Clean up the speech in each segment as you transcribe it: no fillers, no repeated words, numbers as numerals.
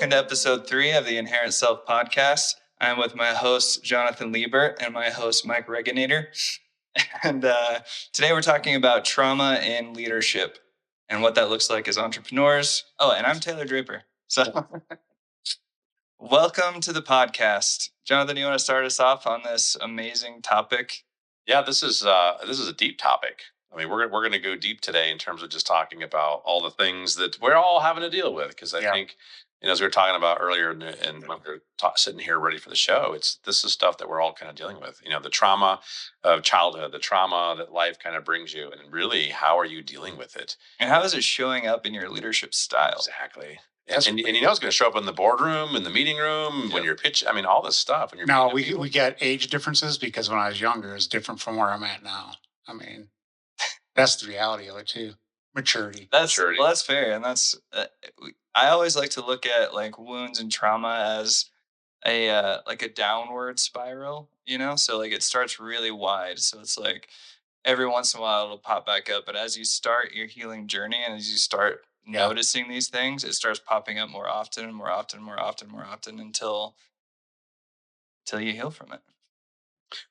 Welcome to episode 3 of the Inherent Self podcast. I'm with my host, Jonathan Liebert, and my host, Mike Regennitter. And today we're talking about trauma in leadership and what that looks like as entrepreneurs. Oh, and I'm Taylor Draper. So welcome to the podcast. Jonathan, you want to start us off on this amazing topic? Yeah, this is a deep topic. I mean, we're going to go deep today in terms of just talking about all the things that we're all having to deal with. Because I think, as we were talking about earlier, and when we were sitting here ready for the show, this is stuff that we're all kind of dealing with. The trauma of childhood, the trauma that life kind of brings you, and really, how are you dealing with it? And how is it showing up in your leadership style? Exactly. And it's going to show up in the boardroom, in the meeting room, when you're pitching. I mean, all this stuff. When you're now we get age differences because when I was younger, it's different from where I'm at now. I mean, that's the reality of it too. Maturity. Well, that's fair, and that's. I always like to look at like wounds and trauma as a like a downward spiral. So like it starts really wide. So it's like every once in a while it'll pop back up, but as you start your healing journey and as you start noticing these things, it starts popping up more often and more often, more often, more often until you heal from it.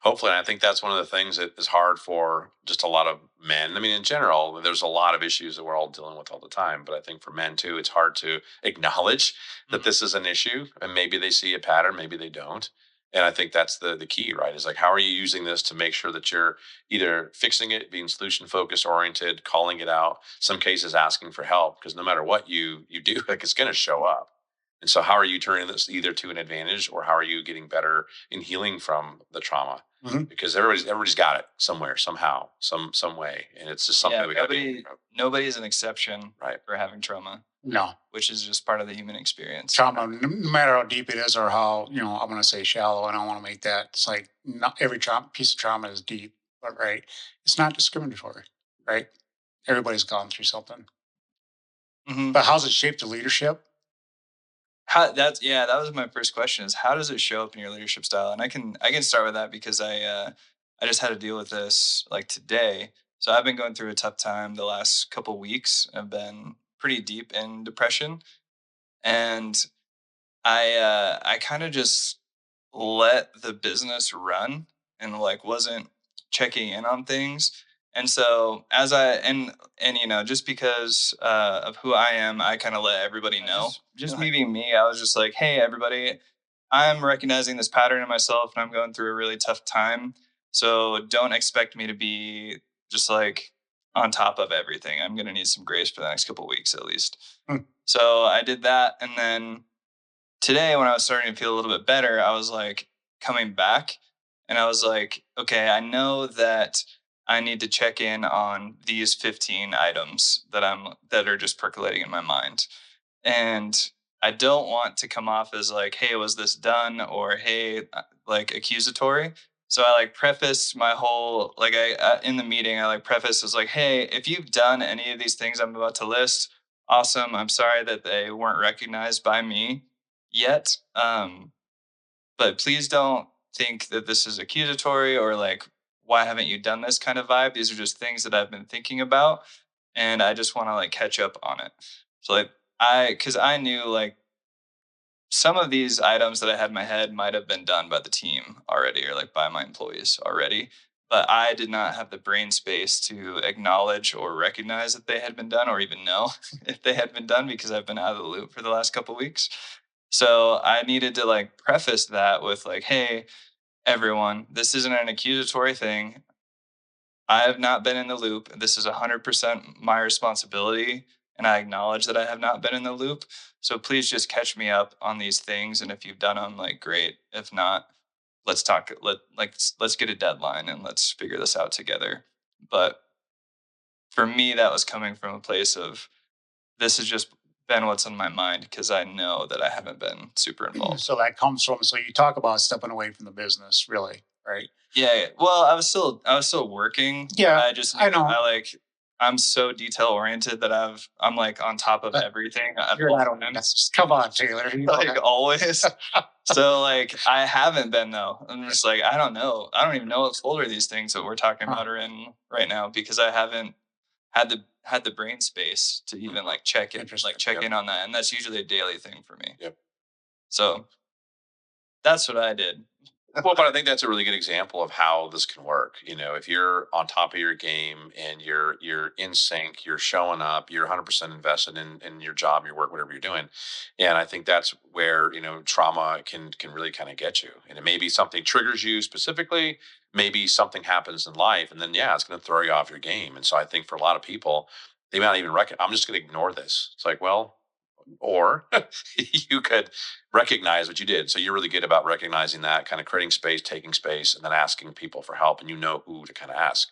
Hopefully, and I think that's one of the things that is hard for just a lot of men. I mean, in general, there's a lot of issues that we're all dealing with all the time. But I think for men too, it's hard to acknowledge that this is an issue. And maybe they see a pattern, maybe they don't. And I think that's the key, right? Is like, how are you using this to make sure that you're either fixing it, being solution focused oriented, calling it out, some cases asking for help, because no matter what you do, like it's going to show up. And so how are you turning this either to an advantage, or how are you getting better in healing from the trauma? Mm-hmm. Because everybody's got it somewhere, somehow, some way. And it's just something we got to do. Nobody is an exception for having trauma. No. Which is just part of the human experience. Trauma, no matter how deep it is or how, I'm going to say shallow, and I don't want to make that. It's like not every piece of trauma is deep, but it's not discriminatory, right? Everybody's gone through something. Mm-hmm. But how's it shaped the leadership? That was my first question, is how does it show up in your leadership style? And I can start with that because I just had to deal with this like today. So I've been going through a tough time the last couple weeks. I've been pretty deep in depression, and I kind of just let the business run and like wasn't checking in on things. And so as just because of who I am, I kind of let everybody know. Just me being me, I was just like, hey, everybody, I'm recognizing this pattern in myself and I'm going through a really tough time. So don't expect me to be just like on top of everything. I'm going to need some grace for the next couple of weeks at least. So I did that. And then today when I was starting to feel a little bit better, I was like coming back and I was like, okay, I know that I need to check in on these 15 items that are just percolating in my mind. And I don't want to come off as like, hey, was this done? Or, hey, like accusatory. So I like preface my whole, like in the meeting, I like preface as like, hey, if you've done any of these things I'm about to list, awesome. I'm sorry that they weren't recognized by me yet. But please don't think that this is accusatory or like, why haven't you done this kind of vibe? These are just things that I've been thinking about and I just want to like catch up on it. So like because I knew like some of these items that I had in my head might have been done by the team already or like by my employees already, but I did not have the brain space to acknowledge or recognize that they had been done or even know if they had been done because I've been out of the loop for the last couple of weeks. So I needed to like preface that with like, hey, everyone, this isn't an accusatory thing. I have not been in the loop. This is 100% my responsibility. And I acknowledge that I have not been in the loop. So please just catch me up on these things. And if you've done them, like, great. If not, let's talk. Let's get a deadline and let's figure this out together. But for me, that was coming from a place of this has just been what's in my mind because I know that I haven't been super involved. So that comes from, so you talk about stepping away from the business, really, right? Yeah. Well, I was still working. Yeah, I know. I'm so detail oriented that I'm like on top of everything. Come on, Taylor. Like always. So like I haven't been though. I'm just like, I don't know. I don't even know what folder these things that we're talking about are in right now because I haven't had had the brain space to even like check it, like Interesting. check Yep. in on that, and that's usually a daily thing for me. Yep. So that's what I did. Well, but I think that's a really good example of how this can work. If you're on top of your game and you're in sync, you're showing up, you're 100% invested in your job, your work, whatever you're doing. And I think that's where, trauma can really kind of get you. And it may be something triggers you specifically, maybe something happens in life, and then yeah, it's going to throw you off your game. And so I think for a lot of people, they might not even I'm just going to ignore this. It's like, well, or you could recognize what you did. So you're really good about recognizing that, kind of creating space, taking space, and then asking people for help, and you know who to kind of ask.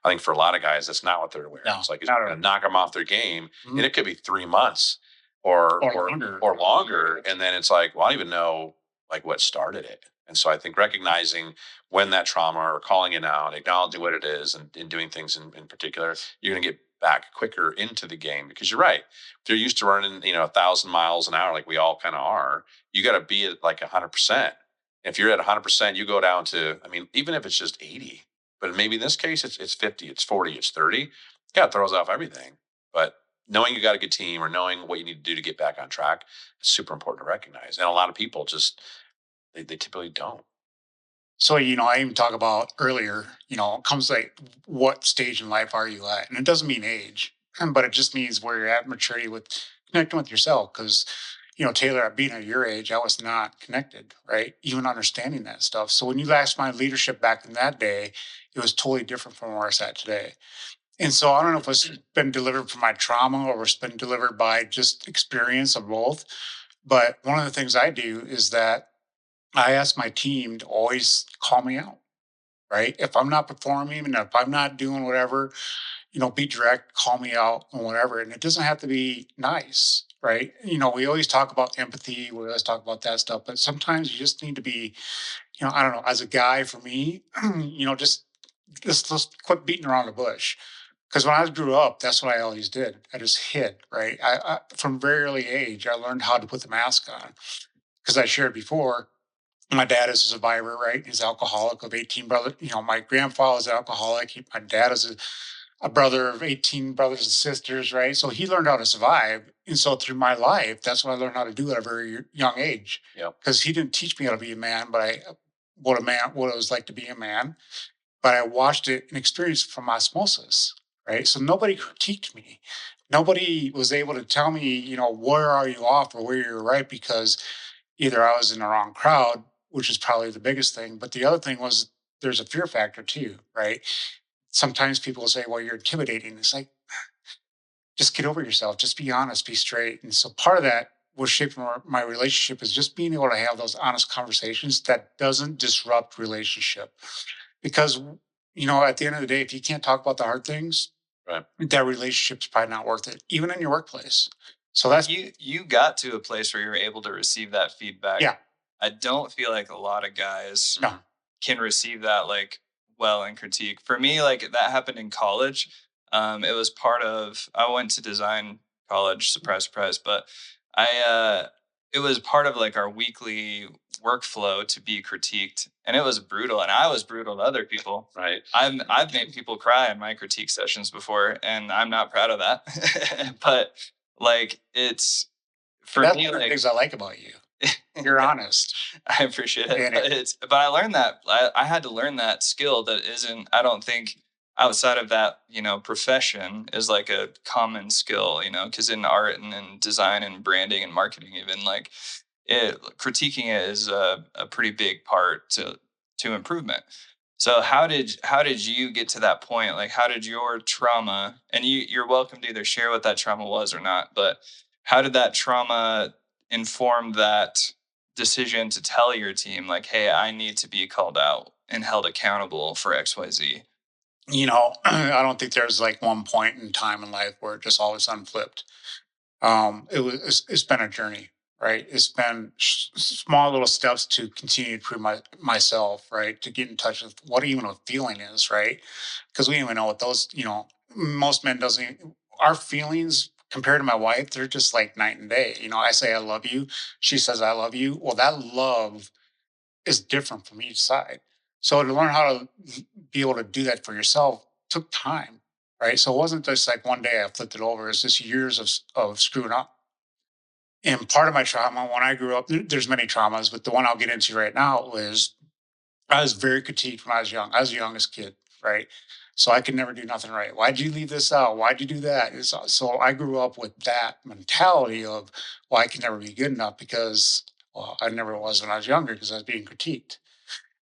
I think for a lot of guys, that's not what they're aware of. No, It's like it's not at going all. to knock them off their game, Mhm. and it could be 3 months or Or or longer. or longer, and then it's like, well, I don't even know like what started it. And so I think recognizing when that trauma or calling it out, acknowledging what it is, and doing things in particular, you're going to get back quicker into the game because you're right. If you're used to running, 1,000 miles an hour, like we all kind of are, you got to be at like 100%. If you're at 100%, you go down to, I mean, even if it's just 80, but maybe in this case, it's 50, it's 40, it's 30. Yeah, it throws off everything. But knowing you got a good team or knowing what you need to do to get back on track is super important to recognize. And a lot of people just, they typically don't. So, I even talk about earlier, it comes like what stage in life are you at? And it doesn't mean age, but it just means where you're at maturity with connecting with yourself. Because, Taylor, at being at your age, I was not connected, right? Even understanding that stuff. So when you asked my leadership back in that day, it was totally different from where it's at today. And so I don't know if it's been delivered from my trauma or it's been delivered by just experience of both. But one of the things I do is that I ask my team to always call me out, right? If I'm not performing and if I'm not doing whatever, be direct, call me out and whatever. And it doesn't have to be nice, right? We always talk about empathy, we always talk about that stuff, but sometimes you just need to be, I don't know, as a guy for me, just let's quit beating around the bush. Because when I grew up, that's what I always did. I just hid, right? From a very early age, I learned how to put the mask on. Because I shared before, my dad is a survivor, right? He's alcoholic of 18 brothers. My grandfather is alcoholic. My dad is a brother of 18 brothers and sisters, right? So he learned how to survive. And so through my life, that's what I learned how to do at a very young age. Yep. Because he didn't teach me how to be a man, but what it was like to be a man. But I watched it and experienced it from osmosis, right? So nobody critiqued me. Nobody was able to tell me, where are you off or where you're right, because either I was in the wrong crowd, which is probably the biggest thing. But the other thing was there's a fear factor too, right? Sometimes people say, well, you're intimidating. It's like, just get over yourself, just be honest, be straight. And so part of that was shaping my relationship is just being able to have those honest conversations that doesn't disrupt relationship. Because, at the end of the day, if you can't talk about the hard things, Right. that relationship's probably not worth it, even in your workplace. So Like that's, you got to a place where you're able to receive that feedback. yeah, I don't feel like a lot of guys no, can receive that like well and critique. For me, like that happened in college. It was part of I went to design college, surprise, surprise, but it was part of like our weekly workflow to be critiqued, and it was brutal, and I was brutal to other people. Right. I've made people cry in my critique sessions before, and I'm not proud of that. But like it's but for that's me, one of the like things I like about you. You're honest. I appreciate it. And But I learned that I had to learn that skill that isn't I don't think outside of that, profession is like a common skill, because in art and in design and branding and marketing even like critiquing it is a pretty big part to improvement. So how did you get to that point? Like how did your trauma and you're welcome to either share what that trauma was or not, but how did that trauma inform that decision to tell your team like, hey, I need to be called out and held accountable for XYZ? I don't think there's like one point in time in life where it just all of a sudden flipped. It's been a journey, right? It's been small little steps to continue to prove myself, right? To get in touch with what even a feeling is, right? Because we don't even know what those, most men doesn't. Our feelings compared to my wife, they're just like night and day. I say I love you, she says I love you. Well, that love is different from each side. So to learn how to be able to do that for yourself took time. right? So it wasn't just like one day I flipped it over. It's just years of screwing up. And part of my trauma when I grew up, there's many traumas, but the one I'll get into right now was I was very critiqued when I was young. I was the youngest kid, right? So I could never do nothing right. Why'd you leave this out? Why'd you do that? So I grew up with that mentality of, well, I can never be good enough because, well, I never was when I was younger because I was being critiqued.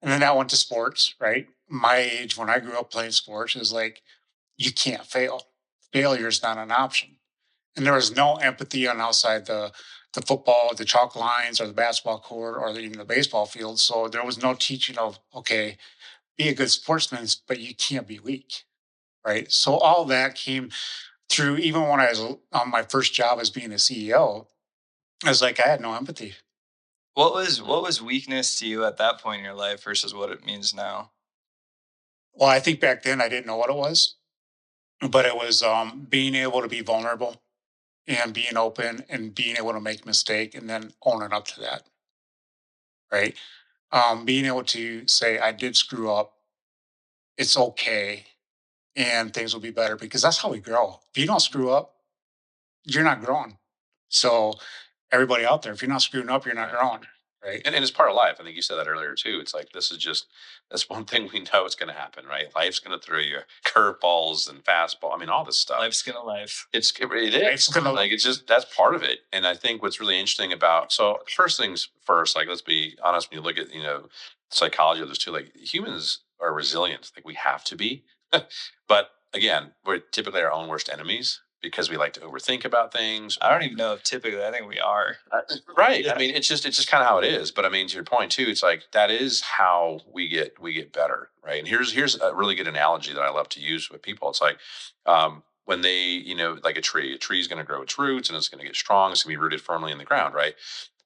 And then that went to sports, right? My age, when I grew up playing sports, is like, you can't fail. Failure is not an option. And there was no empathy on outside the football, the chalk lines, or the basketball court, or even the baseball field. So there was no teaching of, okay, be a good sportsman, but you can't be weak, right? So all that came through. Even when I was on my first job as being a CEO, I was like, I had no empathy. What was weakness to you at that point in your life versus what it means now? Well, I think back then I didn't know what it was, but it was being able to be vulnerable and being open and being able to make a mistake and then owning up to that, right? Being able to say I did screw up, it's okay, and things will be better because that's how we grow. If you don't screw up, you're not growing. So everybody out there, if you're not screwing up, you're not Right. growing, right? And it's part of life. I think you said that earlier too. It's like this is just that's one thing we know it's going to happen, right? Life's going to throw you curveballs and fastball. I mean, all this stuff. Life's gonna life. It Life's is gonna like it's just that's part of it. And I think what's really interesting about so first things first, like let's be honest. When you look at psychology of this too, like humans are resilient. Like we have to be, but again, we're typically our own worst enemies because we like to overthink about things. I don't even know if typically I think we are. Right. Yeah. I mean, it's just kind of how it is. But I mean, to your point too, it's like that is how we get better, right? And here's a really good analogy that I love to use with people. It's like when they, like a tree is going to grow its roots and it's going to get strong. It's going to be rooted firmly in the ground, right?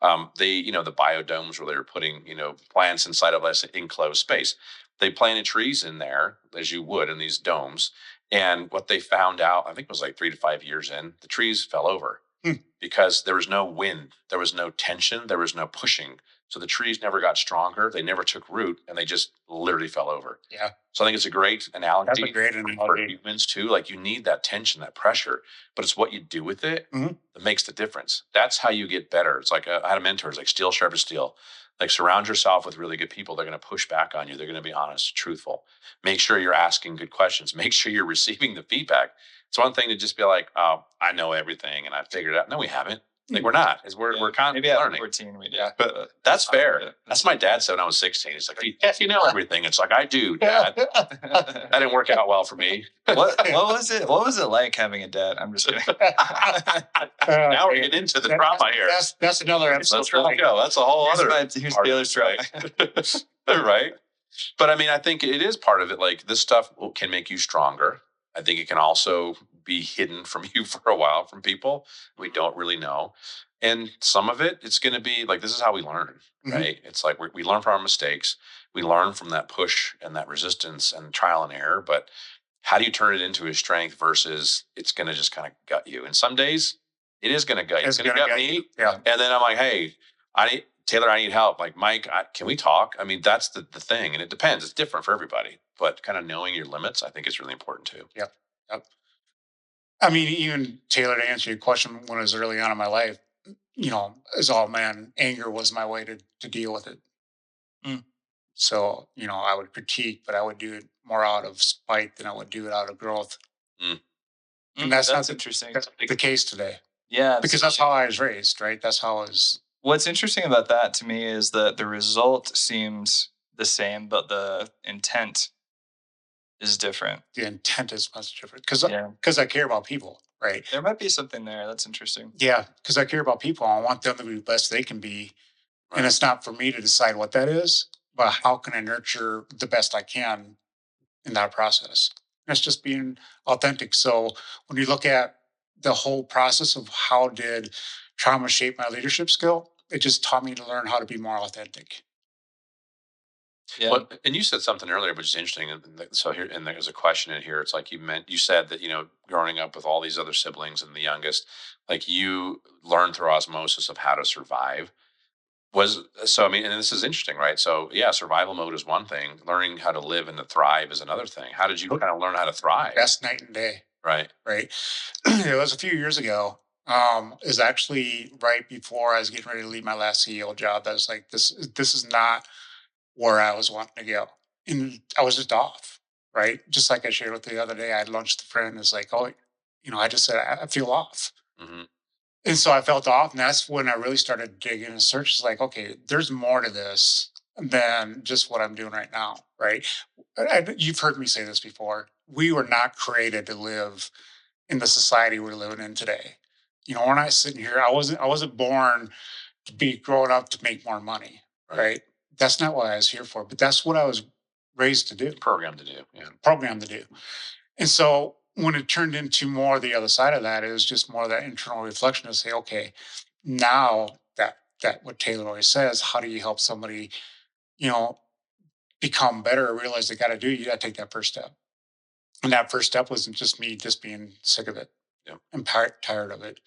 The biodomes where they're putting, plants inside of less enclosed space. They planted trees in there as you would in these domes. And what they found out, I think it was like 3 to 5 years in, the trees fell over Hmm. because there was no wind, there was no tension, there was no pushing. So the trees never got stronger, they never took root, and they just literally fell over. Yeah, So I think it's a great that's a analogy great for analogy. humans too. Like you need that tension, that pressure, but it's what you do with it Mhm. that makes the difference. That's how you get better. It's like I had a mentor. It's like steel sharpens steel. Like surround yourself with really good people. They're going to push back on you. They're going to be honest, truthful. Make sure you're asking good questions. Make sure you're receiving the feedback. It's one thing to just be like, "Oh, I know everything and I figured it out." No, we haven't. Like we're not. Is Yeah, we're maybe constantly at learning. 14 we did. Yeah. But that's fair. Yeah. That's my dad said when I was 16. He's like, "Yes, you know everything." It's like I do, Dad. That didn't work out well for me. What was it like having a dad? I'm just kidding. Now we're getting into the drama here. That's another episode. Let's go. That's a whole other Here's part, Taylor's trauma. right? Right. But I mean, I think it is part of it. Like this stuff can make you stronger. I think it can also be hidden from you for a while from people we don't really know. And some of it, it's going to be like this is how we learn, Mhm. right? It's like we learn from our mistakes. We learn from that push and that resistance and trial and error. But how do you turn it into a strength versus it's going to just kind of gut you? And some days it is going to gut you. It's going to gut me. you. Yeah. And then I'm like, hey, Taylor, I need help. Like, Mike, can we talk? I mean, that's the thing. And it depends. It's different for everybody. But kind of knowing your limits, I think is really important too. Yep. Yep. I mean, even Taylor, to answer your question, when I was early on in my life, as all man, anger was my way to deal with it. Mm. So, I would critique, but I would do it more out of spite than I would do it out of growth. And that's not interesting. that's the case today Yeah, because that's how I was raised, right? That's how I was. what's interesting about that to me is that the result seems the same, but the intent is different. The intent is much different because Yeah, I care about people, right? there might be something there. That's interesting. Yeah, because I care about people. I want them to be the best they can be, and Right. it's not for me to decide what that is, but how can I nurture the best I can in that process? And it's just being authentic. So when you look at the whole process of how did trauma shape my leadership skill, it just taught me to learn how to be more authentic. Yeah. Well, and you said something earlier, which is interesting. So here, and there's a question in here. It's like you said that growing up with all these other siblings and the youngest, like you learned through osmosis of how to survive. So I mean, and this is interesting, right? So yeah, survival mode is one thing. Learning how to live and to thrive is another thing. How did you kind of learn how to thrive? That's night and day, Right. right? It was a few years ago. Is actually right before I was getting ready to leave my last CEO job. I was like, this is not where I was wanting to go. And I was just off, right? Just like I shared with you the other day, I had lunch with a friend. It's like, oh, I just said, I feel off. Hmm. And so I felt off. And that's when I really started digging and search. It's like, okay, there's more to this than just what I'm doing right now, right? You've heard me say this before. We were not created to live in the society we're living in today. We're not sitting here. I wasn't born to be growing up to make more money, right? That's not what I was here for, but that's what I was raised to do, Programmed to do. Yeah. programmed to do. And so when it turned into more the other side of that, it was just more that internal reflection to say, okay, now that what Taylor always says, how do you help somebody, you know, become better or realize they got to do, you got to take that first step. And that first step wasn't just me just being sick of it. Yeah. And tired of it.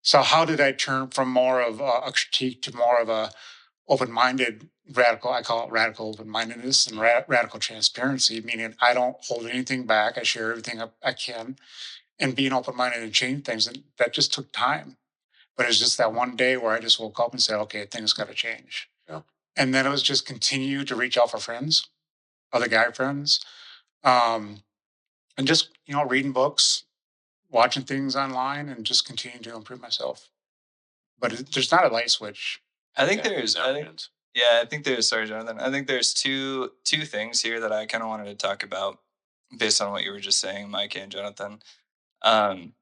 So how did I turn from more of a critique to more of a open-minded radical? I call it radical open-mindedness and radical transparency, meaning I don't hold anything back. I share everything I can, and being open-minded and change things. And that just took time. But it's just that one day where I just woke up and said, okay, things got to change. Yeah. And then it was just continue to reach out for friends, other guy friends, um, and just reading books, watching things online, and just continue to improve myself. But there's not a light switch. I think Yeah, there's, never I think, ends. yeah, I think there's, sorry, Jonathan. I think there's two things here that I kind of wanted to talk about based on what you were just saying, Mike and Jonathan. Um,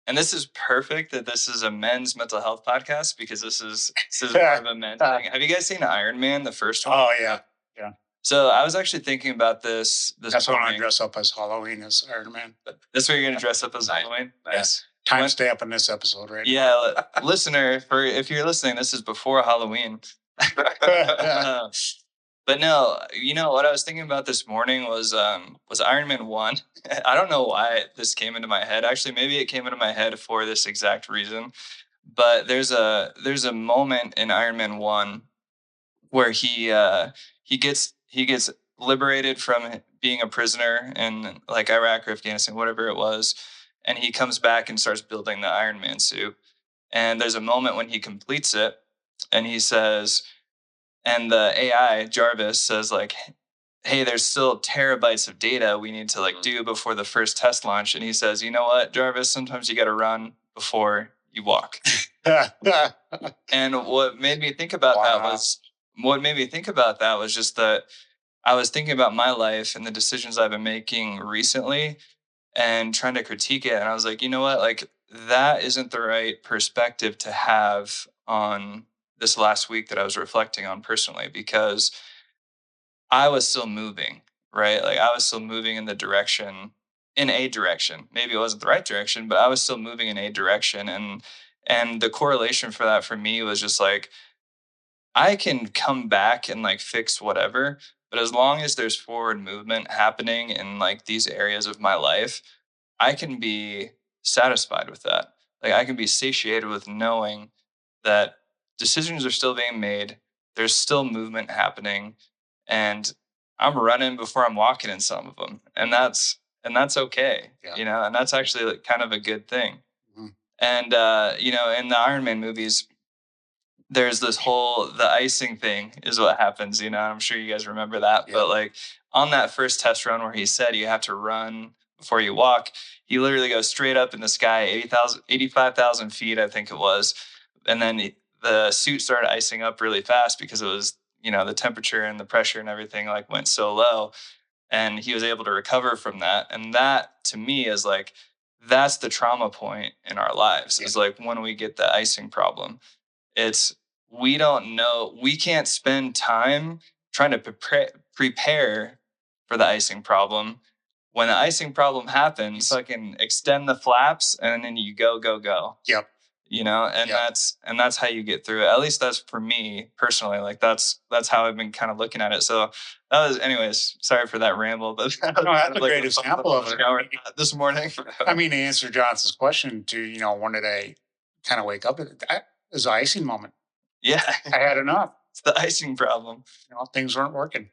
and this is perfect that this is a men's mental health podcast because this is more of a men thing. Have you guys seen Iron Man, the first one? Oh yeah, yeah. So I was actually thinking about this That's when I morning. dress up as Halloween as Iron Man. That's where you're gonna dress up as Nice. Halloween. Nice. Timestamp in this episode, right? Yeah, listener, if you're listening, this is before Halloween. But no, what I was thinking about this morning was Iron Man 1. I don't know why this came into my head. Actually, maybe it came into my head for this exact reason. But there's a moment in Iron Man 1 where he gets liberated from being a prisoner in like Iraq or Afghanistan, whatever it was, and he comes back and starts building the Iron Man suit. And there's a moment when he completes it, and he says, and the AI Jarvis says like, hey, there's still terabytes of data we need to like do before the first test launch. And he says, you know what, Jarvis, sometimes you got to run before you walk. And what made me think about that was just that I was thinking about my life and the decisions I've been making recently and trying to critique it. And I was like, you know what, like that isn't the right perspective to have on this last week that I was reflecting on personally, because I was still moving, right? Like I was still moving in a direction. Maybe it wasn't the right direction, but I was still moving in a direction. And the correlation for that for me was just like, I can come back and like fix whatever, but as long as there's forward movement happening in like these areas of my life, I can be satisfied with that. Like I can be satiated with knowing that decisions are still being made, there's still movement happening, and I'm running before I'm walking in some of them. And that's okay. Yeah. And that's actually like kind of a good thing. Mhm. And in the Iron Man movies, there's this whole the icing thing is what happens. I'm sure you guys remember that. Yeah. But like on that first test run where he said you have to run before you walk, he literally goes straight up in the sky, 85,000 feet, I think it was. And then the suit started icing up really fast because it was, the temperature and the pressure and everything like went so low. And he was able to recover from that. And that to me is like, that's the trauma point in our lives. Is like when we get the icing problem. It's we don't know. We can't spend time trying to prepare for the icing problem. When the icing problem happens, fucking extend the flaps and then you go, go, go. Yep. And that's how you get through it. At least that's for me personally. Like that's how I've been kind of looking at it. So that was, anyways, sorry for that ramble, but No, that's a great example of it. This morning. I mean, to answer Johnson's question to, when did I kind of wake up? It was an icing moment. Yeah. I had enough. It's the icing problem. Things weren't working.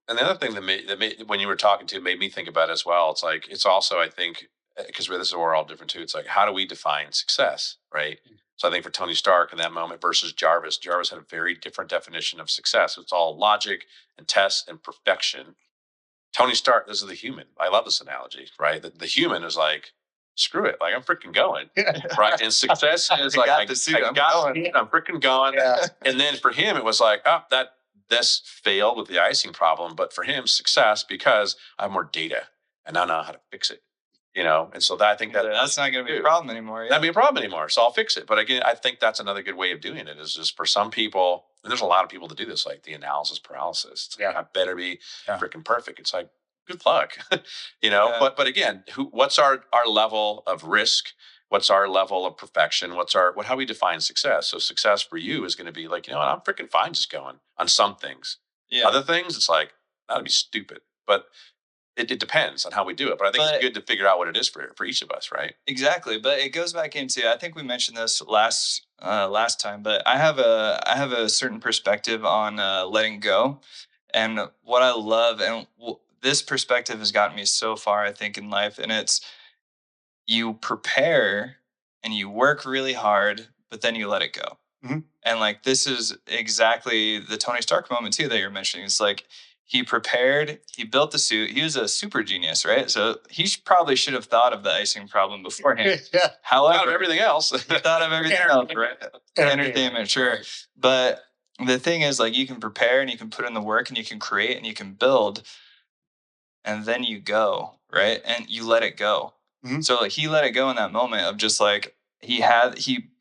And the other thing that made when you were talking to made me think about it as well. It's like it's also I think because this is we're all different too. It's like how do we define success, right? So I think for Tony Stark in that moment versus Jarvis, Jarvis had a very different definition of success. It's all logic and tests and perfection. Tony Stark, this is the human. I love this analogy, right? The human is like, screw it, like I'm freaking going, right? And success is like, got the suit, I'm going. I'm freaking going. Yeah. And then for him, it was like, oh, this failed with the icing problem, but for him, success because I have more data and I know how to fix it, And so that I think That's not going to be a problem anymore. Yeah. That'd be a problem anymore. So I'll fix it. But again, I think that's another good way of doing it is just for some people, and there's a lot of people that do this, like the analysis paralysis. It's like, I better be freaking perfect. It's like, good luck, Yeah. But again, what's our level of risk? What's our level of perfection? How we define success? So success for you is going to be like, I'm freaking fine just going on some things. Yeah. Other things, it's like, that'd be stupid. But it depends on how we do it. But I think it's good to figure out what it is for each of us, right? Exactly. But it goes back into, I think we mentioned this last time, but I have a certain perspective on letting go. And what I love, and this perspective has gotten me so far, I think, in life. And it's you prepare and you work really hard, but then you let it go. Mhm. And like, this is exactly the Tony Stark moment too that you're mentioning. It's like he prepared, he built the suit. He was a super genius, right? So he probably should have thought of the icing problem beforehand. Yeah. However, Thought of everything else. he thought of everything else, right? Entertainment, sure. Right. But the thing is, like, you can prepare and you can put in the work and you can create and you can build, and then you go, right? And you let it go. Mhm. So like he let it go in that moment of just like he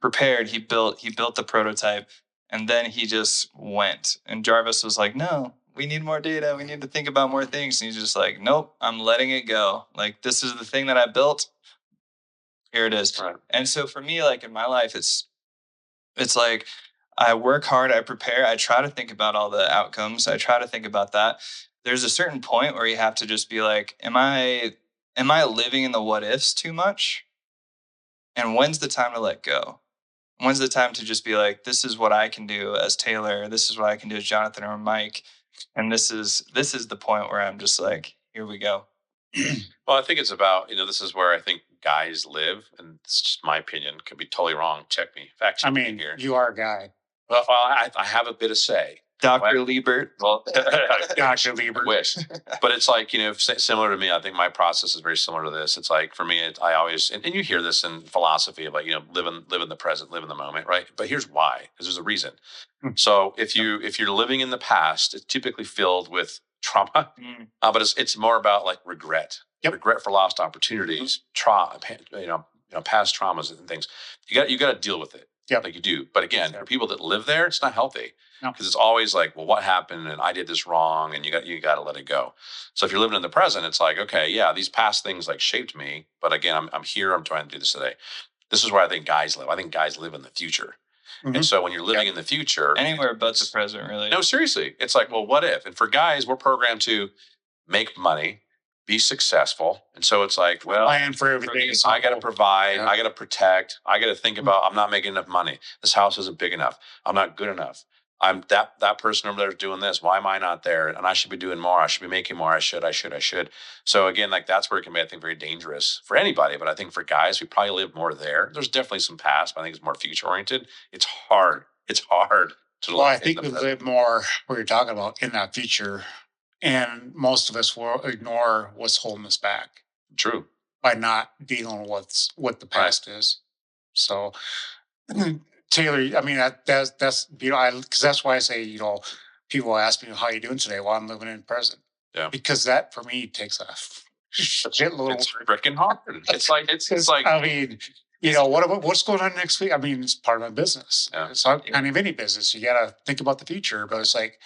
prepared, he built the prototype, and then he just went. And Jarvis was like, no, we need more data. We need to think about more things. And he's just like, nope, I'm letting it go. Like, this is the thing that I built. Here it is. Right. And so for me, like in my life, it's like I work hard, I prepare, I try to think about all the outcomes. I try to think about that. There's a certain point where you have to just be like, am I living in the what ifs too much? And when's the time to let go? When's the time to just be like, this is what I can do as Taylor, this is what I can do as Jonathan or Mike. And this is the point where I'm just like, here we go. Well, I think it's about, this is where I think guys live, and it's just my opinion, could be totally wrong. Check me. Fact check me here. You are a guy. Well, I have a bit of say. Dr. Liebert. Well, Dr. Liebert. I wish. But it's like, similar to me, I think my process is very similar to this. It's like, for me, I always, and you hear this in philosophy of like, live in the present, live in the moment, right? But here's why, because there's a reason. So if you're living in the past, it's typically filled with trauma, but it's more about like regret, regret for lost opportunities, past traumas and things. You got to deal with it. Yep. Like you do. But again, for people that live there, it's not healthy. Because it's always like, well, what happened? And I did this wrong, and you got to let it go. So if you're living in the present, it's like, okay, yeah, these past things like shaped me, but again, I'm here. I'm trying to do this today. This is where I think guys live. I think guys live in the future. Mm-hmm. And so when you're living in the future, anywhere but the present, really. No, seriously, it's like, well, what if? And for guys, we're programmed to make money, be successful, and so it's like, well, plan for everything. I got to provide, I got to protect, I got to think about. I'm not making enough money. This house isn't big enough. I'm not good enough. I'm that person over there is doing this. Why am I not there? And I should be doing more. I should be making more. I should. So again, like that's where it can be, I think, very dangerous for anybody. But I think for guys, we probably live more there. There's definitely some past, but I think it's more future oriented. It's hard. It's hard to live. Well, I think we live more what you're talking about in that future, and most of us will ignore what's holding us back. True. By not dealing with what the past is. So. Taylor, I mean that's because that's why I say people ask me how you doing today. Well, I'm living in the present. Yeah, because that for me takes a shitload. It's freaking hard. It's like I mean, what's going on next week? I mean, it's part of my business. Yeah. It's not kind of any business. You got to think about the future, but it's like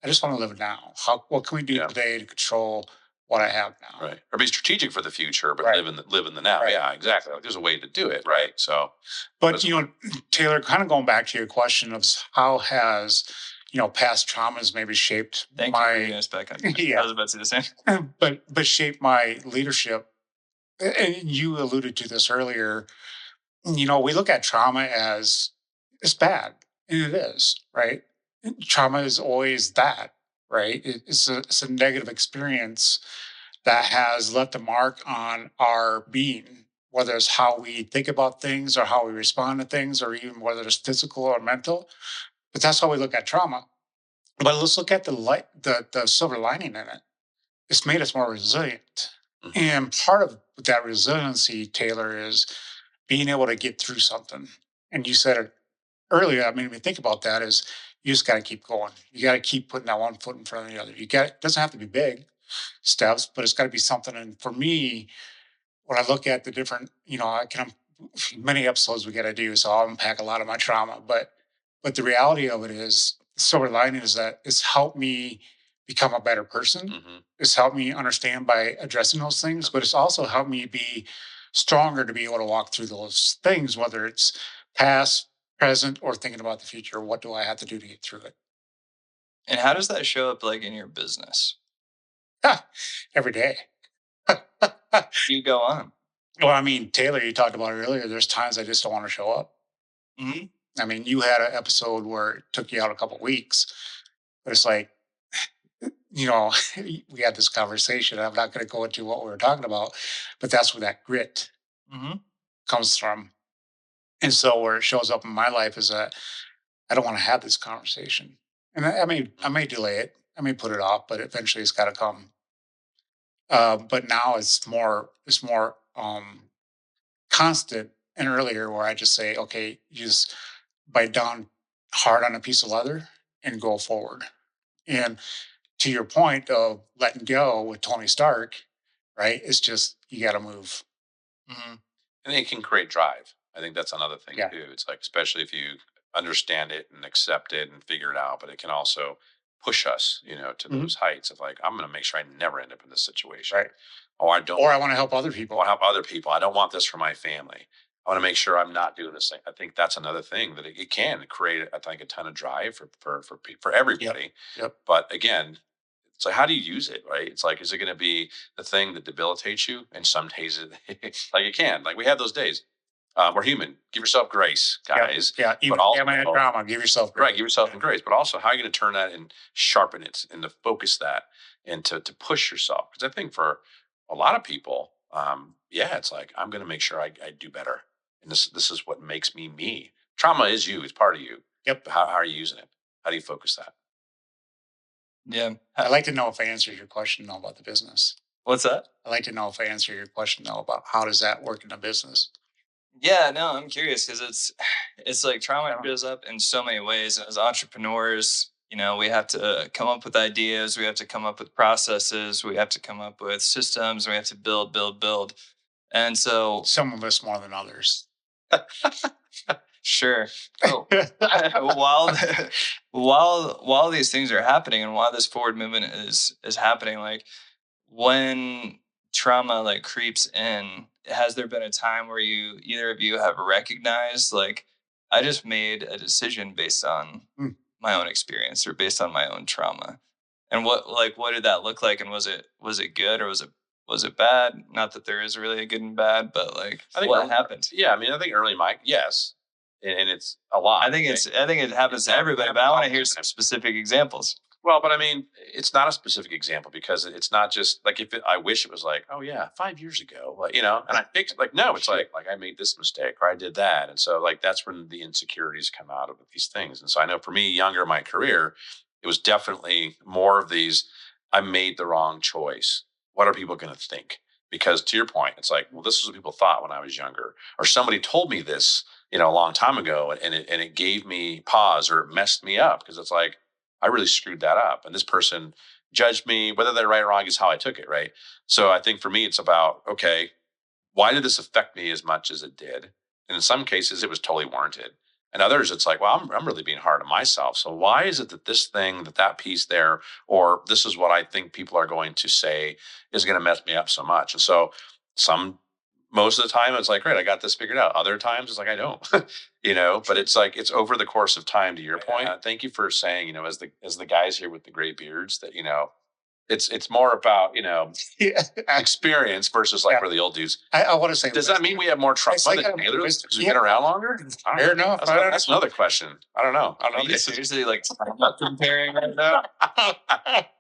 I just want to live now. What can we do today to control what I have now? Right, or be strategic for the future, but live in the now. Right. Yeah, exactly. Like, there's a way to do it, right? So, but Taylor, kind of going back to your question of how has past traumas maybe shaped Thank you for bringing us back on. I was about to say the same. But shaped my leadership. And you alluded to this earlier. We look at trauma as it's bad. And it is, right? And trauma is always that, right? It's a negative experience that has left a mark on our being, whether it's how we think about things or how we respond to things, or even whether it's physical or mental. But that's how we look at trauma. But let's look at the light, the silver lining in it. It's made us more resilient. Mhm. And part of that resiliency, Taylor, is being able to get through something. And you said it earlier, I mean, when you think about that, is you just got to keep going. You got to keep putting that one foot in front of the other. It doesn't have to be big steps, but it's got to be something. And for me, when I look at the different, I can many episodes we got to do, so I'll unpack a lot of my trauma. But the reality of it is, the silver lining is that it's helped me become a better person. Mhm. It's helped me understand by addressing those things, but it's also helped me be stronger to be able to walk through those things, whether it's past, present, or thinking about the future. What do I have to do to get through it? And how does that show up like in your business? Every day. You go on. Well, I mean, Taylor, you talked about it earlier. There's times I just don't want to show up. Hmm. I mean, you had an episode where it took you out a couple weeks, but it's like, we had this conversation. I'm not going to go into what we were talking about, but that's where that grit Hmm. comes from. And so where it shows up in my life is that I don't want to have this conversation, and I may delay it, I may put it off, but eventually it's got to come. But now it's more constant and earlier, where I just say, okay, you just bite down hard on a piece of leather and go forward. And to your point of letting go with Tony Stark, right? It's just you got to move. Hmm. And it can create drive. I think that's another thing Yeah. too. It's like, especially if you understand it and accept it and figure it out, but it can also push us, to Mhm. those heights of like, I'm going to make sure I never end up in this situation. Right. Or I don't Or I want to help other people. want to help other people. I don't want this for my family. I want to make sure I'm not doing this thing. I think that's another thing that it can create, I think, a ton of drive for Yep. everybody. Yep. But again, so how do you use it, right? It's like, is it going to be the thing that debilitates you? And some days, like it can. Like we have those days. We're human. Give yourself grace, Yeah. guys. Yeah. But Even also, am I in trauma? Give yourself right, grace. give yourself some grace. But also, how are you going to turn that and sharpen it and to focus that and to push yourself? Because I think for a lot of people, yeah, it's like I'm going to make sure I do better, and this is what makes me me. Trauma is you; it's part of you. Yep. But how are you using it? How do you focus that? Yeah. I'd like to know if I answered your question though about the business. What's that? I'd like to know if I answer your question though about how does that work in a business. Yeah, no, I'm curious because it's like trauma Yeah. shows up in so many ways. And as entrepreneurs, we have to come up with ideas, we have to come up with processes, we have to come up with systems, and we have to build, build, build. And so, Some of us more than others. sure. Oh, while while these things are happening, and while this forward movement is happening, like when trauma like creeps in, has there been a time where either of you have recognized like I just made a decision based on Hmm. my own experience or based on my own trauma? And what did that look like? And was it good or was it bad? Not that there is really a good and bad, but like I think, what happened? yeah, I mean, I think early Mike, yes, and it's a lot. I think it happens to everybody, but I want to hear some specific examples. Well, but I mean, it's not a specific example because it's not just like I wish it was like, oh yeah, 5 years ago, like and I fixed like no, it's like I made this mistake or I did that, and so like that's when the insecurities come out of these things. And so I know for me, younger in my career, it was definitely more of these. I made the wrong choice. What are people going to think? Because to your point, it's like, well, this is what people thought when I was younger, or somebody told me this, a long time ago, and it gave me pause or it messed me up because it's like I really screwed that up. And this person judged me, whether they're right or wrong is how I took it. Right. So I think for me, it's about, okay, why did this affect me as much as it did? And in some cases, it was totally warranted. And others, it's like, well, I'm really being hard on myself. So why is it that this thing, that piece there, or this is what I think people are going to say is going to mess me up so much? And so some, most of the time it's like, great, I got this figured out. Other times it's like, I don't, but it's like, it's over the course of time to your point. Thank you for saying, as the guys here with the gray beards that, It's more about, Yeah. experience versus like Yeah. for the old dudes. I want to say Does that mean we have more trauma It's like than a Taylor wisdom. because we've been around longer? I don't Fair know. enough. That's another question. I don't know. Are you seriously like trauma comparing right now?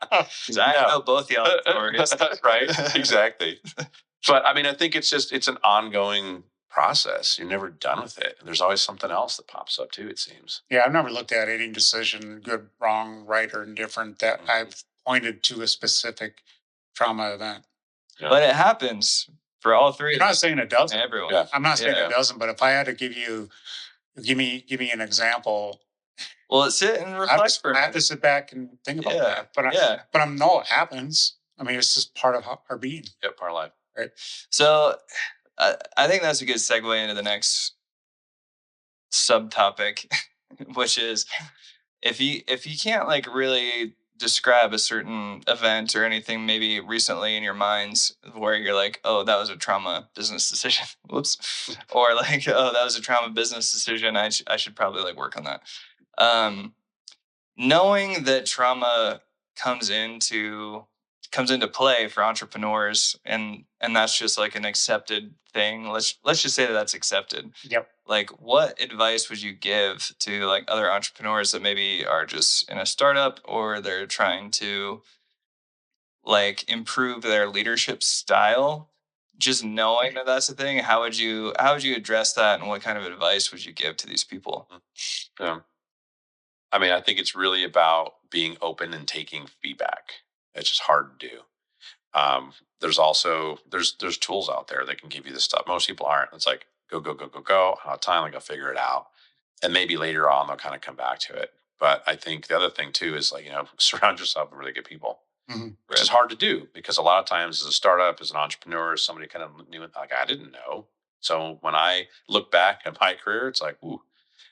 Because I No. know both y'all stories. Right? Exactly. But I mean, I think it's an ongoing process. You're never done with it. There's always something else that pops up too, it seems. Yeah, I've never looked at any decision, good, wrong, right, or indifferent, that Mhm. I've pointed to a specific trauma event. Yeah. But it happens for all three I'm of not saying it doesn't. everyone. Yeah. I'm not saying Yeah. it doesn't, but if I had to give me an example, Well, sit and I have reflect for a I have to minute. sit back and think about Yeah. that. Yeah. But I'm no, it happens. I mean, it's just part of our being. Yep, our life. So I think that's a good segue into the next subtopic, which is if you can't like really describe a certain event or anything maybe recently in your minds where you're like, oh, that was a trauma business decision, whoops, or like, oh, that was a trauma business decision, I should probably like work on that. um Knowing that trauma comes into comes into play for entrepreneurs, and that's just like an accepted thing. Let's just say that that's accepted. Yep. Like, what advice would you give to like other entrepreneurs that maybe are just in a startup or they're trying to like improve their leadership style, just knowing that that's a thing? How would you address that, and what kind of advice would you give to these people? Yeah. I mean, I think it's really about being open and taking feedback. It's just hard to do. There's also there's tools out there that can give you this stuff. Most people aren't. It's like go go go go go. I don't have time. Like I'll figure it out, and maybe later on they'll kind of come back to it. But I think the other thing too is like surround yourself with really good people, which is hard to do because a lot of times as a startup, as an entrepreneur, somebody kind of knew it. Like I didn't know. So when I look back at my career, it's like, ooh,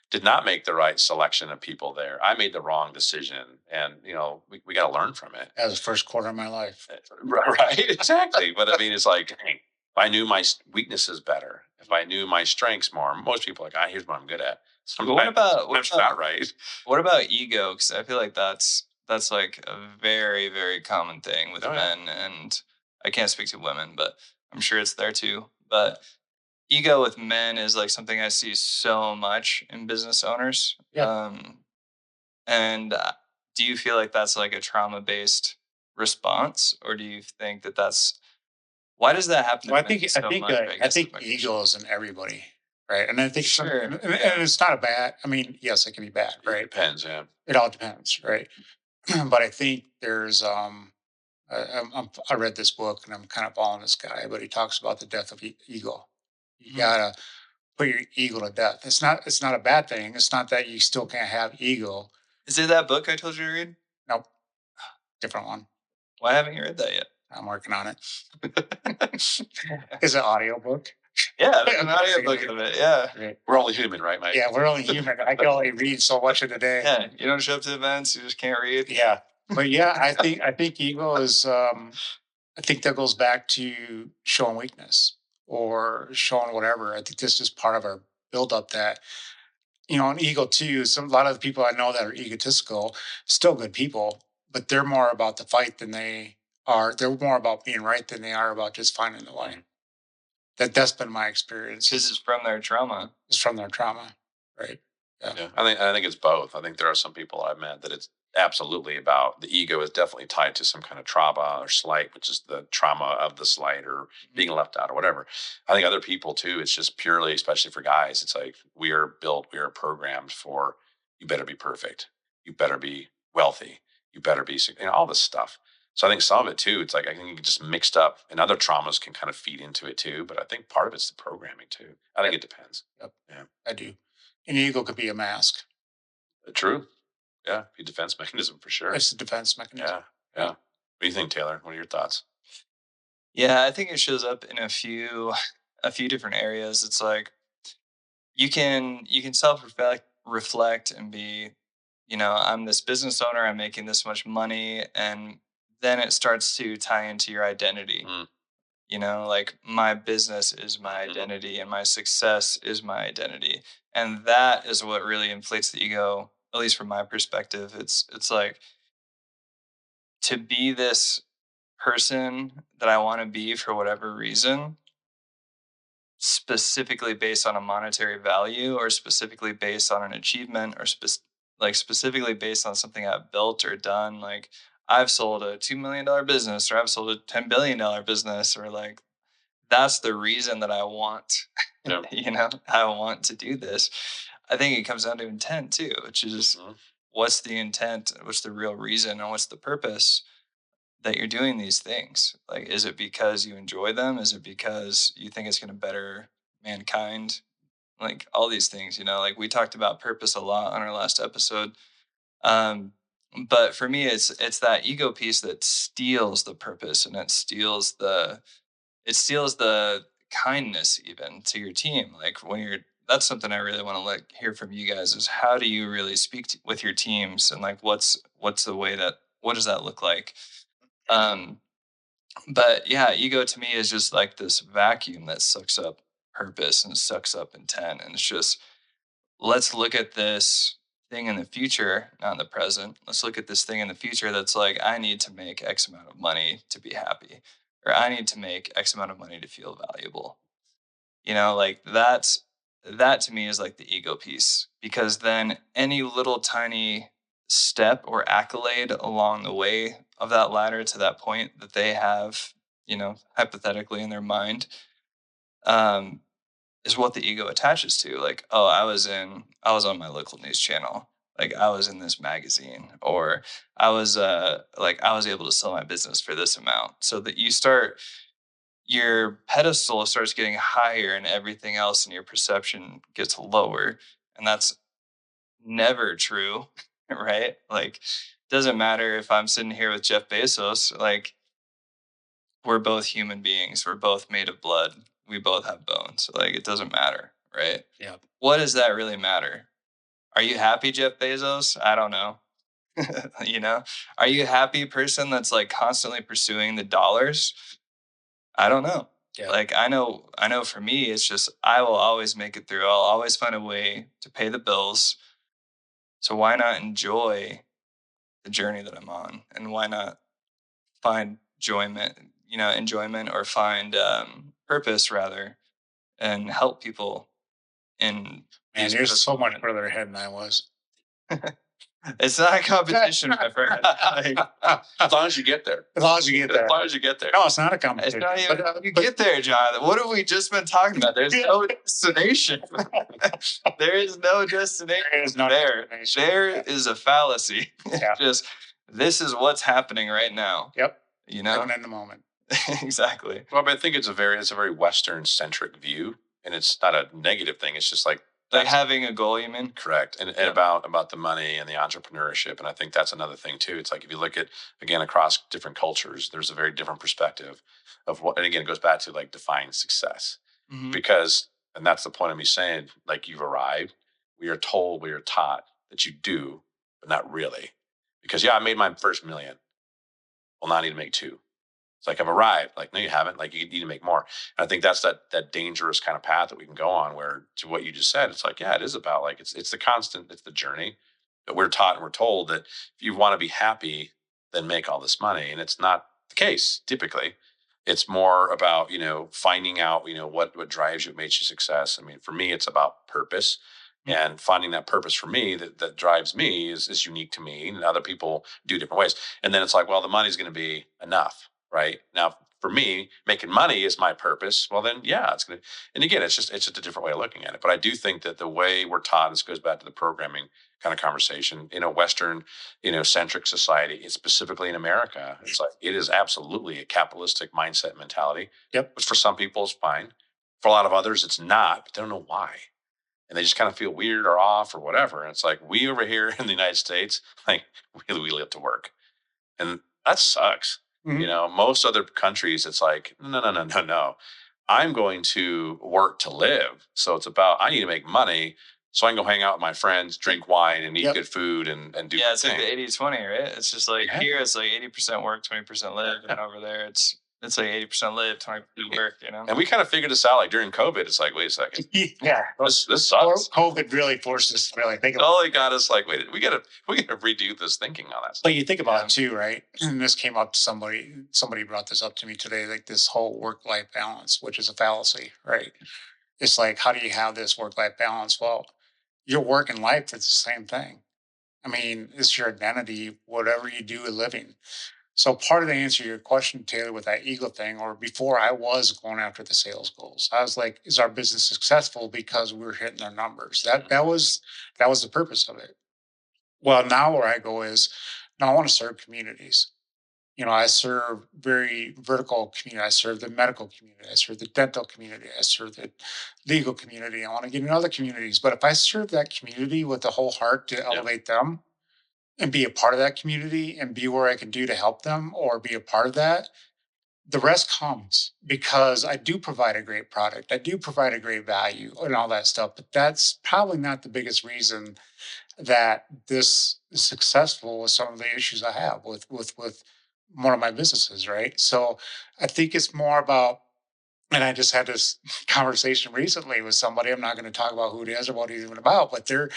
did not make the right selection of people there. I made the wrong decision, and we got to learn from it. That was the first quarter of my life. Right, exactly. But I mean, it's like, dang, if I knew my weaknesses better, if I knew my strengths more, most people are like, here's what I'm good at. But what about Sometimes not right. what about ego? Because I feel like that's like a very very common thing with Oh, yeah. men, and I can't speak to women, but I'm sure it's there too. But ego with men is like something I see so much in business owners. Yeah. And do you feel like that's like a trauma based response, or do you think that that's why does that happen to Well, men so much? I Guess is think my question. ego is in everybody, right? And I think Sure. and it's not a bad. I mean, yes, it can be bad, It right? depends. Yeah. It all depends, right? But I think there's I read this book and I'm kind of following this guy, but he talks about the death of ego. You Mhm. gotta put your ego to death. It's not a bad thing. It's not that you still can't have ego. Is it that book I told you to read? Nope, different one. Why haven't you read that yet? I'm working on it. It's an audio book. Yeah, there's an audio book of it. Yeah. Right. We're only human, right, Mike? Yeah, we're only human. I can only read so much of the day. Yeah. You don't show up to events, you just can't read. Yeah, but yeah, I think ego is. I think that goes back to showing weakness or showing whatever. I think this is part of our buildup that an ego too. A lot of the people I know that are egotistical, still good people, but they're more about the fight than they are. They're more about being right than they are about just finding the way. That's been my experience. Because it's from their trauma. It's from their trauma, right? Yeah, I think it's both. I think there are some people I've met that it's absolutely about the ego is definitely tied to some kind of trauma or slight, which is the trauma of the slight or being left out or whatever. I think other people too, it's just purely, especially for guys, it's like we are programmed for you better be perfect, you better be wealthy, you better be all this stuff. So I think some of it too, it's like I think it just mixed up, and other traumas can kind of feed into it too. But I think part of it's the programming too. I think it depends. Yep, Yeah, I do. And ego could be a mask. true. Yeah, be a defense mechanism for sure. It's a defense mechanism. Yeah, yeah. What do you think, Taylor? What are your thoughts? Yeah, I think it shows up in a few different areas. It's like you can self reflect and be, I'm this business owner, I'm making this much money, and then it starts to tie into your identity. Mm. Like my business is my Mhm. identity and my success is my identity. And that is what really inflates the ego, at least from my perspective. It's like to be this person that I want to be for whatever reason, specifically based on a monetary value or specifically based on an achievement or specifically based on something I've built or done. Like I've sold a $2 million business or I've sold a $10 billion business or like that's the reason that I want, Yeah. I want to do this. I think it comes down to intent too, which is what's the intent, what's the real reason, and what's the purpose that you're doing these things? Like, is it because you enjoy them? Is it because you think it's going to better mankind? Like all these things, like we talked about purpose a lot on our last episode. Um, but for me, it's that ego piece that steals the purpose and it steals the kindness even to your team. Like when you're that's something I really want to like hear from you guys is how do you really speak with your teams and like what's the way that what does that look like? Um, but yeah, ego to me is just like this vacuum that sucks up purpose and sucks up intent. And it's just, let's look at this thing in the future, not in the present. Let's look at this thing in the future that's like, I need to make X amount of money to be happy, or I need to make X amount of money to feel valuable. Like that to me is like the ego piece because then any little tiny step or accolade along the way of that ladder to that point that they have, hypothetically in their mind, um, is what the ego attaches to. Like, oh, I was on my local news channel. Like I was in this magazine or I was able to sell my business for this amount. So that your pedestal starts getting higher and everything else in your perception gets lower. And that's never true, right? Like, doesn't matter if I'm sitting here with Jeff Bezos, like, we're both human beings. We're both made of blood. We both have bones. Like, it doesn't matter, right? Yeah. What does that really matter? Are you happy, Jeff Bezos? I don't know. Are you a happy person that's like constantly pursuing the dollars? I don't know. Yeah. Like I know for me it's just I will always make it through. I'll always find a way to pay the bills. So why not enjoy the journey that I'm on? And why not find enjoyment or find purpose rather and help people in Man, these you're so pivotal much moments. further ahead than I was. It's not a competition, my friend. Like, As long as you get there. As long as you get there. As long as you get there. No, it's not a it's competition. not even But, you get there, Jonathan. What have we just been talking about? There's no destination. There is no destination. There is no destination. There is a fallacy. Yeah. Just this is what's happening right now. Yep. You know Living in the moment. exactly. Well, but I think it's a very Western centric view, and it's not a negative thing. It's just like Like having a goal, you mean? correct, and about the money and the entrepreneurship, and I think that's another thing too. It's like if you look at again across different cultures, there's a very different perspective of what, and again it goes back to like define success Mhm. because, and that's the point of me saying like you've arrived. We are told, we are taught that you do, but not really, because yeah, I made my first million. Well, now I need to make two. It's like I've arrived. Like, no, you haven't. Like, you need to make more. And I think that's that dangerous kind of path that we can go on. Where to what you just said, it's like, yeah, it is about like it's the constant, it's the journey that we're taught and we're told that if you want to be happy, then make all this money, and it's not the case typically. It's more about finding out what drives you, what makes you success. I mean, for me, it's about purpose. And finding that purpose for me that drives me is unique to me, and other people do different ways. And then it's like, well, the money's going to be enough, right? Now, for me, making money is my purpose. Well, then, yeah, it's going to. And again, it's just a different way of looking at it. But I do think that the way we're taught, this goes back to the programming kind of conversation in a Western, centric society, it's specifically in America. It's like it is absolutely a capitalistic mindset mentality. Yep. Which for some people is fine. For a lot of others, it's not. But they don't know why, and they just kind of feel weird or off or whatever. And it's like we over here in the United States, like we live to work, and that sucks. Mhm. Most other countries, it's like no. I'm going to work to live, so it's about I need to make money so I can go hang out with my friends, drink wine, and eat Yep. good food, and do Yeah, my it's like thing. the 80-20, right? It's just like Yeah. here it's like 80% work, 20% live, and over there it's It's like 80% live, 20% work, you know? And we kind of figured this out like during COVID. It's like, wait a second, Yeah. this sucks. COVID really forced us to really think It about only got us like, wait, we gotta redo this thinking on that stuff. But you think about it too, right? And this came up to somebody brought this up to me today, like this whole work-life balance, which is a fallacy, right? It's like, how do you have this work-life balance? Well, your work and life is the same thing. I mean, it's your identity, whatever you do a living. So part of the answer to your question, Taylor, with that ego thing, or before I was going after the sales goals, I was like, is our business successful because we're hitting our numbers? That was the purpose of it. Well, now where I go is, now I want to serve communities. I serve very vertical community. I serve the medical community. I serve the dental community. I serve the legal community. I want to get in other communities. But if I serve that community with the whole heart to elevate them and be a part of that community and be where I can do to help them or be a part of that, the rest comes because I do provide a great product. I do provide a great value and all that stuff. But that's probably not the biggest reason that this is successful with some of the issues I have with one of my businesses, right? So I think it's more about, and I just had this conversation recently with somebody. I'm not going to talk about who it is or what it's even about, but they're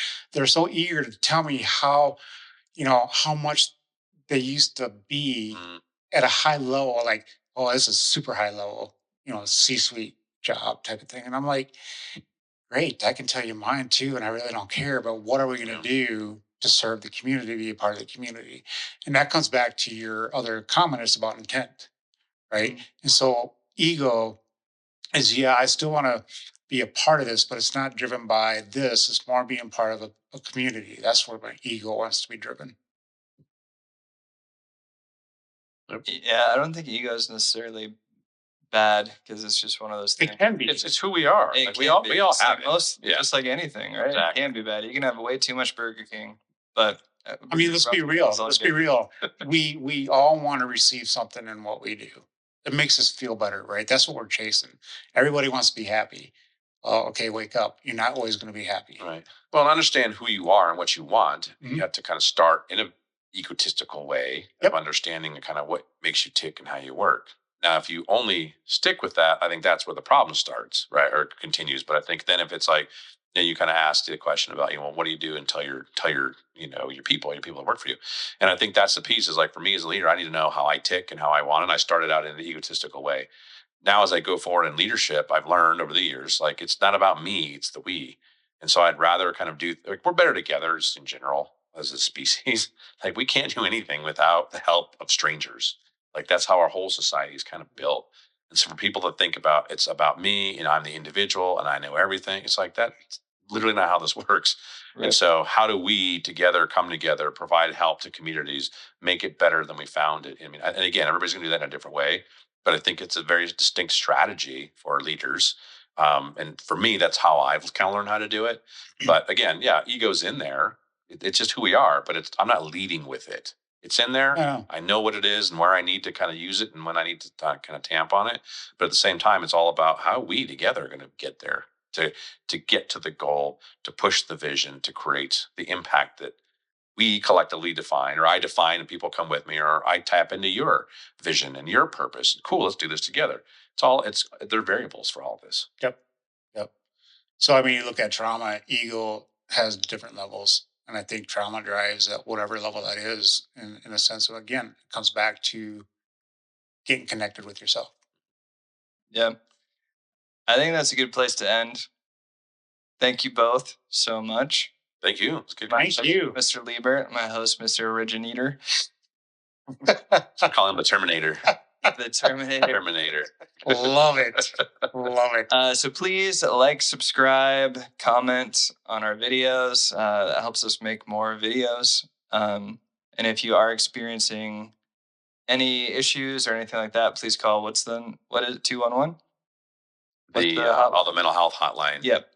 so eager to tell me how much they used to be Mm, at a high level, like, oh, this is super high level, C-suite job type of thing. And I'm like, great, I can tell you mine too, and I really don't care. But what are we going yeah. to do to serve the community, be a part of the community? And that comes back to your other comment. It's about intent, right? Mhm. And so ego is, yeah, I still want to be a part of this, but it's not driven by this. It's more being part of a community. That's where my ego wants to be driven. Yep. Yeah, I don't think ego is necessarily bad because it's just one of those things. It can be. It's who we are. It Like can be. we all Just have like it. most, Yeah. just like anything, right? Exactly. It can be bad. You can have way too much Burger King, but I mean, let's be real. all Let's be good. real. We all want to receive something in what we do. It makes us feel better, right? That's what we're chasing. Everybody wants to be happy. Oh, okay, wake up. You're not always going to be happy. Right. Well, and understand who you are and what you want. You Mhm. have to kind of start in a egotistical way of Yep. understanding kind of what makes you tick and how you work. Now, if you only stick with that, I think that's where the problem starts, right? Or continues. But I think then if it's like, you kind of ask the question about, what do you do and tell your, your people that work for you. And I think that's the piece is like for me as a leader, I need to know how I tick and how I want it. And I started out in an egotistical way. Now as I go forward in leadership, I've learned over the years, like it's not about me, it's the we. And so I'd rather kind of do like we're better together just in general as a species. Like we can't do anything without the help of strangers. Like that's how our whole society is kind of built. And so for people to think about it's about me and I'm the individual and I know everything, it's like that's literally not how this works. Right. And so how do we together come together, provide help to communities, make it better than we found it? I mean, and again, everybody's gonna do that in a different way, but I think it's a very distinct strategy for leaders. And for me, that's how I've kind of learned how to do it. But again, yeah, ego's in there. It's just who we are, but I'm not leading with it. It's in there. Yeah. I know what it is and where I need to kind of use it and when I need to kind of tamp on it. But at the same time, it's all about how we together are going to get there to get to the goal, to push the vision, to create the impact that we collectively define, or I define and people come with me, or I tap into your vision and your purpose. Cool, let's do this together. They're variables for all of this. Yep. Yep. So I mean, you look at trauma. Ego has different levels, and I think trauma drives at whatever level that is. In a sense of, again, it comes back to getting connected with yourself. Yeah, I think that's a good place to end. Thank you both so much. Thank you. It's good. Thank you. Mr. Liebert, my host, Mr. Regennitter. Call him the Terminator. The Terminator. Terminator. Love it. Love it. So please like, subscribe, comment on our videos. That helps us make more videos. And if you are experiencing any issues or anything like that, please call. What is it? 211? The mental health hotline. Yep.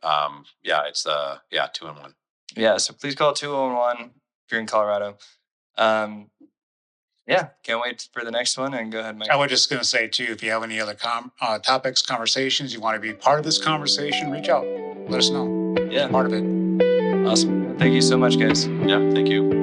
It's 211. Yeah. So please call 211 if you're in Colorado. Yeah, can't wait for the next one. And go ahead, Mike. I was just going to say too, if you have any other topics, conversations, you want to be part of this conversation, reach out. Let us know. Yeah, Part of it. awesome. Thank you so much, guys. Yeah, thank you.